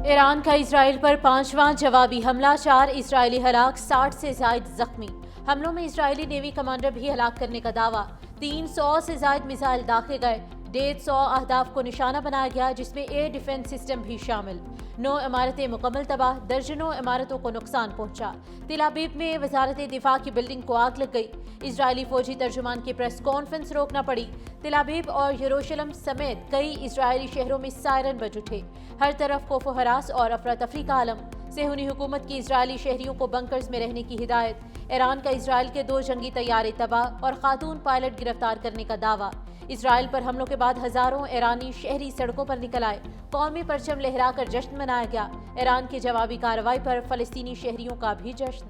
ایران کا اسرائیل پر پانچواں جوابی حملہ، 4 اسرائیلی ہلاک، 60 سے زائد زخمی۔ حملوں میں اسرائیلی نیوی کمانڈر بھی ہلاک کرنے کا دعویٰ۔ 300 سے زائد میزائل داغے گئے، 150 اہداف کو نشانہ بنایا گیا جس میں ایئر ڈیفنس سسٹم بھی شامل۔ 9 عمارتیں مکمل تباہ، درجنوں عمارتوں کو نقصان پہنچا۔ تل ابیب میں وزارت دفاع کی بلڈنگ کو آگ لگ گئی، اسرائیلی فوجی ترجمان کی پریس کانفرنس روکنا پڑی۔ تل ابیب اور یروشلم سمیت کئی اسرائیلی شہروں میں سائرن بج اٹھے، ہر طرف خوف و ہراس اور افراتفری کا عالم۔ صہیونی حکومت کی اسرائیلی شہریوں کو بنکرز میں رہنے کی ہدایت۔ ایران کا اسرائیل کے 2 جنگی طیارے تباہ اور خاتون پائلٹ گرفتار کرنے کا دعویٰ۔ اسرائیل پر حملوں کے بعد ہزاروں ایرانی شہری سڑکوں پر نکل آئے، قومی پرچم لہرا کر جشن منایا گیا۔ ایران کی جوابی کارروائی پر فلسطینی شہریوں کا بھی جشن۔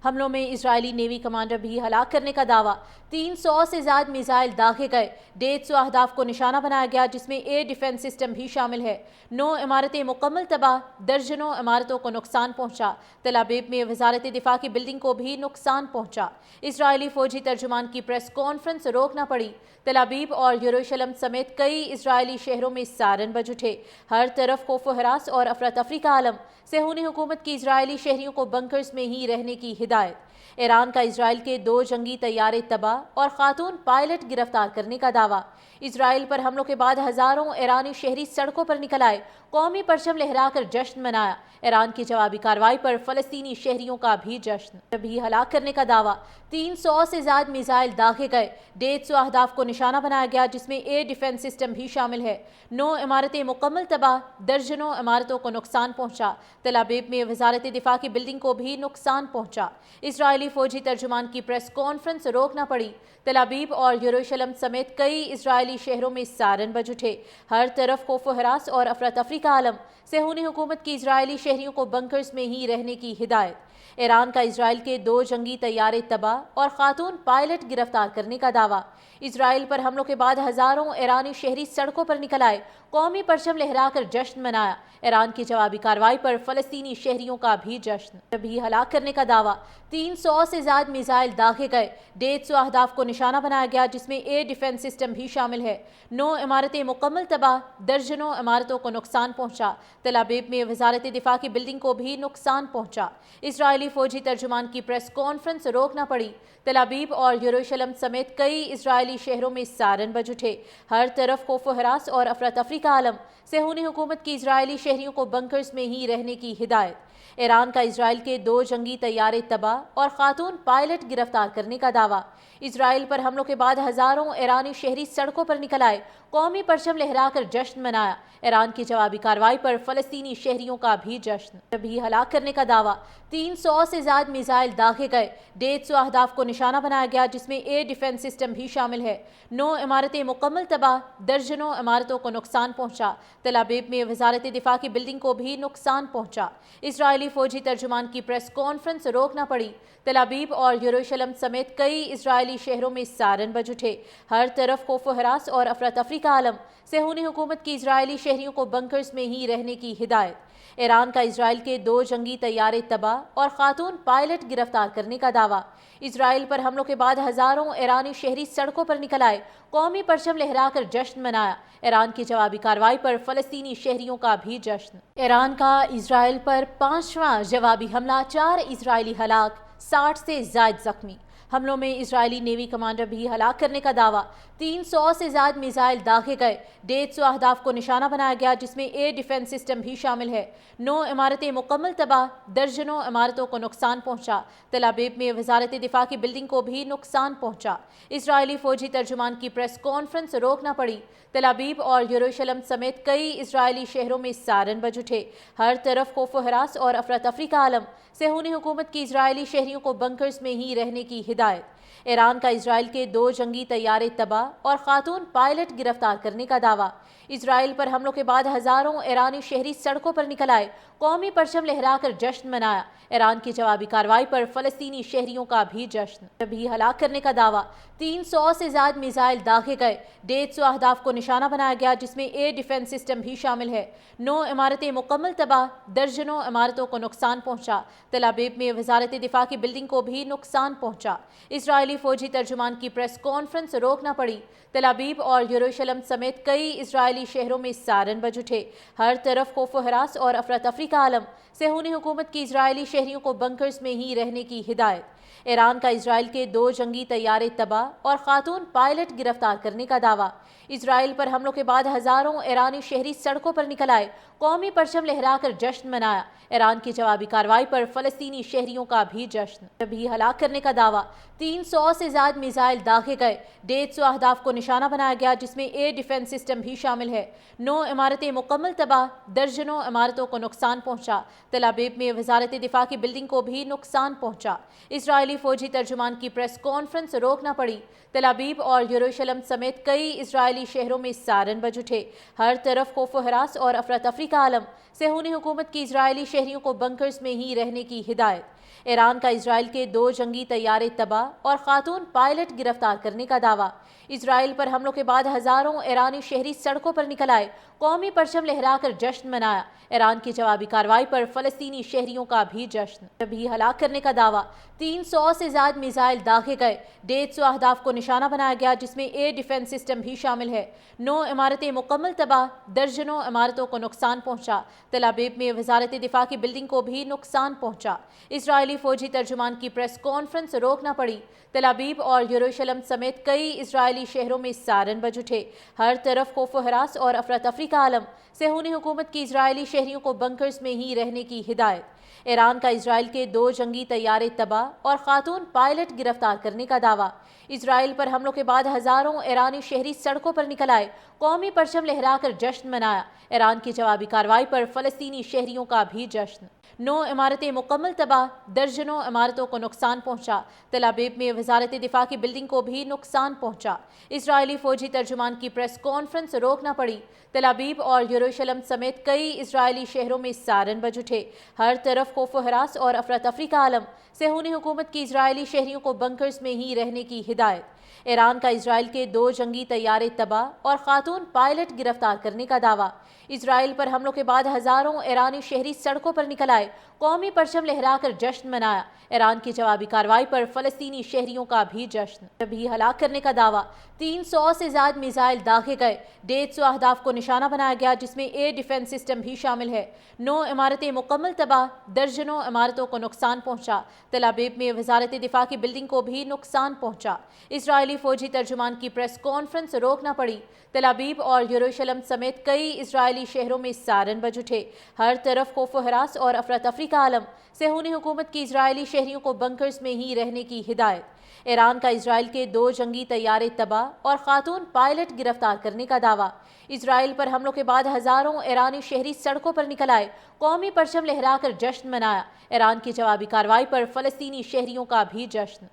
حملوں میں اسرائیلی نیوی کمانڈر بھی ہلاک کرنے کا دعویٰ۔ 300 سے زائد میزائل داغے گئے، 150 اہداف کو نشانہ بنایا گیا جس میں ایئر ڈیفنس سسٹم بھی شامل ہے۔ 9 عمارتیں مکمل تباہ، درجنوں عمارتوں کو نقصان پہنچا۔ تل ابیب میں وزارت دفاع کی بلڈنگ کو بھی نقصان پہنچا۔ اسرائیلی فوجی ترجمان کی پریس کانفرنس روکنا پڑی۔ تل ابیب اور یروشلم سمیت کئی اسرائیلی شہروں میں سائرن بج اٹھے، ہر طرف خوف و ہراس اور افراتفری کا عالم۔ صہیونی حکومت کی اسرائیلی شہریوں کو بنکرز میں ہی رہنے کی ہدایت۔ ایران کا اسرائیل کے 2 جنگی طیارے تباہ اور خاتون پائلٹ گرفتار کرنے کا دعویٰ۔ اسرائیل پر حملوں کے بعد ہزاروں ایرانی شہری سڑکوں پر نکل آئے، قومی پرچم لہرا کر جشن منایا۔ ایران کی جوابی کارروائی پر فلسطینی شہریوں کا بھی جشن۔ بھی ہلاک کرنے کا دعویٰ۔ 300 سے زائد میزائل داغے گئے، 150 اہداف کو نشانہ بنایا گیا جس میں ایئر ڈیفنس سسٹم بھی شامل ہے۔ 9 عمارتیں مکمل تباہ، درجنوں عمارتوں کو نقصان پہنچا۔ تل ابیب میں وزارت دفاع کی بلڈنگ کو بھی نقصان پہنچا۔ اسرائیلی فوجی ترجمان کی پریس کانفرنس روکنا پڑی۔ تل ابیب اور یروشلم سمیت کئی اسرائیلی شہروں میں سائرن بج اٹھے، ہر طرف خوف و ہراس اور افراتفری کا عالم۔ صہیونی حکومت کی اسرائیلی شہریوں کو بنکرز میں ہی رہنے کی ہدایت۔ ایران کا اسرائیل کے 2 جنگی طیارے تباہ اور خاتون پائلٹ گرفتار کرنے کا دعویٰ۔ اسرائیل پر حملوں کے بعد ہزاروں ایرانی شہری سڑکوں پر نکل آئے، قومی پرچم لہرا کر جشن منایا۔ ایران کی جوابی کارروائی پر فلسطینی شہریوں کا بھی جشن۔ بھی ہلاک کرنے کا دعویٰ۔ 300 سے زائد میزائل داغے گئے، 150 اہداف کو نشانہ بنایا گیا جس میں ایئر ڈیفنس سسٹم بھی شامل ہے۔ 9 عمارتیں مکمل تباہ، درجنوں عمارتوں کو نقصان پہنچا۔ تل ابیب میں وزارت دفاع کی بلڈنگ کو بھی نقصان پہنچا۔ اسرائیلی فوجی ترجمان کی پریس کانفرنس روکنا پڑی۔ تل ابیب اور یروشلم سمیت کئی اسرائیلی شہروں میں سائرن بج اٹھے، ہر طرف خوف و ہراس اور افراتفری کا عالم۔ صہیونی حکومت کی اسرائیلی شہریوں کو بنکرز میں ہی رہنے کی ہدایت۔ ایران کا اسرائیل کے 2 جنگی طیارے تباہ اور خاتون پائلٹ گرفتار کرنے کا دعویٰ۔ اسرائیل پر حملوں کے بعد ہزاروں ایرانی شہری سڑکوں پر نکل آئے، قومی پرچم لہرا کر جشن منایا۔ ایران کی جوابی کارروائی پر فلسطینی شہریوں کا بھی جشن۔ بھی ہلاک کرنے کا دعویٰ۔ 300 سے زائد میزائل داغے گئے، 150 اہداف کو نشانہ بنایا گیا جس میں ایئر ڈیفنس سسٹم بھی شامل ہے۔ 9 عمارتیں مکمل تباہ، درجنوں عمارتوں کو نقصان پہنچا۔ تل ابیب میں وزارت دفاع کی بلڈنگ کو بھی نقصان پہنچا۔ اسرائیلی فوجی ترجمان کی پریس کانفرنس روکنا پڑی۔ تل ابیب اور یروشلم سمیت کئی اسرائیلی شہروں میں سائرن بج اٹھے، ہر طرف خوف و ہراس اور افراتفری کا عالم۔ صہیونی حکومت کی اسرائیلی شہریوں کو بنکرز میں ہی رہنے کی ہدایت۔ ایران کا اسرائیل کے 2 جنگی طیارے تباہ اور خاتون پائلٹ گرفتار کرنے کا دعویٰ۔ اسرائیل پر حملوں کے بعد ہزاروں ایرانی شہری سڑکوں پر نکل آئے، قومی پرچم لہرا کر جشن منایا۔ ایران کی جوابی کارروائی پر فلسطینی شہریوں کا بھی جشن۔ ایران کا اسرائیل پر 5واں جوابی حملہ، 4 اسرائیلی ہلاک، 60 سے زائد زخمی۔ حملوں میں اسرائیلی نیوی کمانڈر بھی ہلاک کرنے کا دعویٰ۔ 300 سے زائد میزائل داغے گئے، 150 اہداف کو نشانہ بنایا گیا جس میں ایئر ڈیفنس سسٹم بھی شامل ہے۔ 9 عمارتیں مکمل تباہ، درجنوں عمارتوں کو نقصان پہنچا۔ تل ابیب میں وزارت دفاع کی بلڈنگ کو بھی نقصان پہنچا۔ اسرائیلی فوجی ترجمان کی پریس کانفرنس روکنا پڑی۔ تل ابیب اور یروشلم سمیت کئی اسرائیلی شہروں میں سائرن بج اٹھے، ہر طرف خوف و ہراس اور افراتفری کا عالم۔ صہیونی حکومت کی اسرائیلی شہریوں کو بنکرز میں ہی رہنے کی ہدایت۔ ایران کا اسرائیل کے 2 جنگی طیارے تباہ اور خاتون پائلٹ گرفتار کرنے کا دعویٰ۔ اسرائیل پر حملوں کے بعد ہزاروں ایرانی شہری سڑکوں پر نکل آئے، قومی پرچم لہرا کر جشن منایا۔ ایران کی جوابی کارروائی پر فلسطینی شہریوں کا بھی جشن۔ بھی ہلاک کرنے کا دعویٰ۔ 300 سے زائد میزائل داغے گئے، 150 اہداف کو نشانہ بنایا گیا جس میں ایئر ڈیفنس سسٹم بھی شامل ہے۔ 9 عمارتیں مکمل تباہ، درجنوں عمارتوں کو نقصان پہنچا۔ تل ابیب میں وزارت دفاع کی بلڈنگ کو بھی نقصان پہنچا۔ اسرائیل اسرائیلی فوجی ترجمان کی پریس کانفرنس روکنا پڑی۔ تل ابیب اور یروشلم سمیت کئی اسرائیلی شہروں میں سائرن بج اٹھے۔ ہر طرف خوف و ہراس اور افراتفری کا عالم۔ صہیونی حکومت کی اسرائیلی شہریوں کو بنکرز میں ہی رہنے کی ہدایت۔ ایران کا اسرائیل کے 2 جنگی طیارے تباہ اور خاتون پائلٹ گرفتار کرنے کا دعویٰ۔ اسرائیل پر حملوں کے بعد ہزاروں ایرانی شہری سڑکوں پر نکل آئے، قومی پرچم لہرا کر جشن منایا۔ ایران کی جوابی کارروائی پر فلسطینی شہریوں کا بھی جشن۔ بھی ہلاک کرنے کا دعویٰ۔ 300 سے زائد میزائل داغے گئے۔ 150 اہداف کو نشانہ بنایا گیا، جس میں ایئر ڈیفنس سسٹم بھی شامل ہے۔ 9 عمارتیں مکمل تباہ، درجنوں عمارتوں کو نقصان پہنچا۔ تل ابیب میں وزارت دفاع کی بلڈنگ کو بھی نقصان پہنچا۔ اسرائیلی فوجی ترجمان کی پریس کانفرنس روکنا پڑی۔ تل ابیب اور یروشلم سمیت کئی اسرائیلی شہروں میں سائرن بج اٹھے۔ ہر طرف خوف و ہراس اور افراتفری کا عالم۔ صہیونی حکومت کی اسرائیلی شہریوں کو بنکرز میں ہی رہنے کی ہدایت۔ ایران کا اسرائیل کے 2 جنگی طیارے تباہ اور خاتون پائلٹ گرفتار کرنے کا دعویٰ۔ اسرائیل پر حملوں کے بعد ہزاروں ایرانی شہری سڑکوں پر نکل آئے، قومی پرچم لہرا کر جشن منایا۔ ایران کی جوابی کارروائی پر فلسطینی شہریوں کا بھی جشن۔ بھی ہلاک کرنے کا دعویٰ۔ 300 سے زائد میزائل داغے گئے۔ 150 اہداف کو نشانہ بنایا گیا، جس میں ایئر ڈیفنس سسٹم بھی شامل ہے۔ 9 عمارتیں مکمل تباہ، درجنوں عمارتوں کو نقصان پہنچا۔ تل ابیب میں وزارت دفاع کی بلڈنگ کو بھی نقصان پہنچا۔ اسرائیلی فوجی ترجمان کی پریس کانفرنس روکنا پڑی۔ تل ابیب اور یروشلم سمیت کئی اسرائیلی شہروں میں سائرن بج اٹھے۔ ہر طرف خوف و ہراس اور افراتفری کا عالم۔ صہیونی حکومت کی اسرائیلی شہریوں کو بنکرز میں ہی رہنے کی ہدایت۔ ایران کا اسرائیل کے 2 جنگی طیارے تباہ اور خاتون پائلٹ گرفتار کرنے کا دعویٰ۔ اسرائیل پر حملوں کے بعد ہزاروں ایرانی شہری سڑکوں پر نکل آئے، قومی پرچم لہرا کر جشن منایا۔ ایران کی جوابی کارروائی پر فلسطینی شہریوں کا بھی جشن۔ 9 عمارتیں مکمل تباہ، درجنوں عمارتوں کو نقصان پہنچا۔ تل ابیب میں وزارت دفاع کی بلڈنگ کو بھی نقصان پہنچا۔ اسرائیلی فوجی ترجمان کی پریس کانفرنس روکنا پڑی۔ تل ابیب اور یروشلم سمیت کئی اسرائیلی شہروں میں سائرن بج اٹھے۔ ہر طرف خوف و ہراس اور افراتفری کا عالم۔ صہیونی حکومت کی اسرائیلی شہریوں کو بنکرز میں ہی رہنے کی ہدایت۔ ایران کا اسرائیل کے 2 جنگی طیارے تباہ اور خاتون پائلٹ گرفتار کرنے کا دعویٰ۔ اسرائیل پر حملوں کے بعد ہزاروں ایرانی شہری سڑکوں پر نکل آئے، قومی پرچم لہرا کر جشن منایا۔ ایران کی جوابی کارروائی پر فلسطینی شہریوں کا بھی جشن۔ بھی ہلاک کرنے کا دعویٰ۔ 300 سے زائد میزائل داغے گئے۔ 150 اہداف کو نشانہ بنایا گیا، جس میں ایئر ڈیفنس سسٹم بھی شامل ہے۔ 9 عمارتیں مکمل تباہ، درجنوں عمارتوں کو نقصان پہنچا۔ تل ابیب میں وزارت دفاع کی بلڈنگ کو بھی نقصان پہنچا۔ اسرائیلی فوجی ترجمان کی پریس کانفرنس روکنا پڑی۔ تل ابیب اور یروشلم سمیت کئی اسرائیلی شہروں میں سائرن بج اٹھے۔ ہر طرف خوف و ہراس اور افراتفری کا عالم۔ صہیونی حکومت کی اسرائیلی شہریوں کو بنکرز میں ہی رہنے کی ہدایت۔ ایران کا اسرائیل کے 2 جنگی طیارے تباہ اور خاتون پائلٹ گرفتار کرنے کا دعویٰ۔ اسرائیل پر حملوں کے بعد ہزاروں ایرانی شہری سڑکوں پر نکل آئے، قومی پرچم لہرا کر جشن منایا۔ ایران کی جوابی کارروائی پر فلسطینی شہریوں کا بھی جشن۔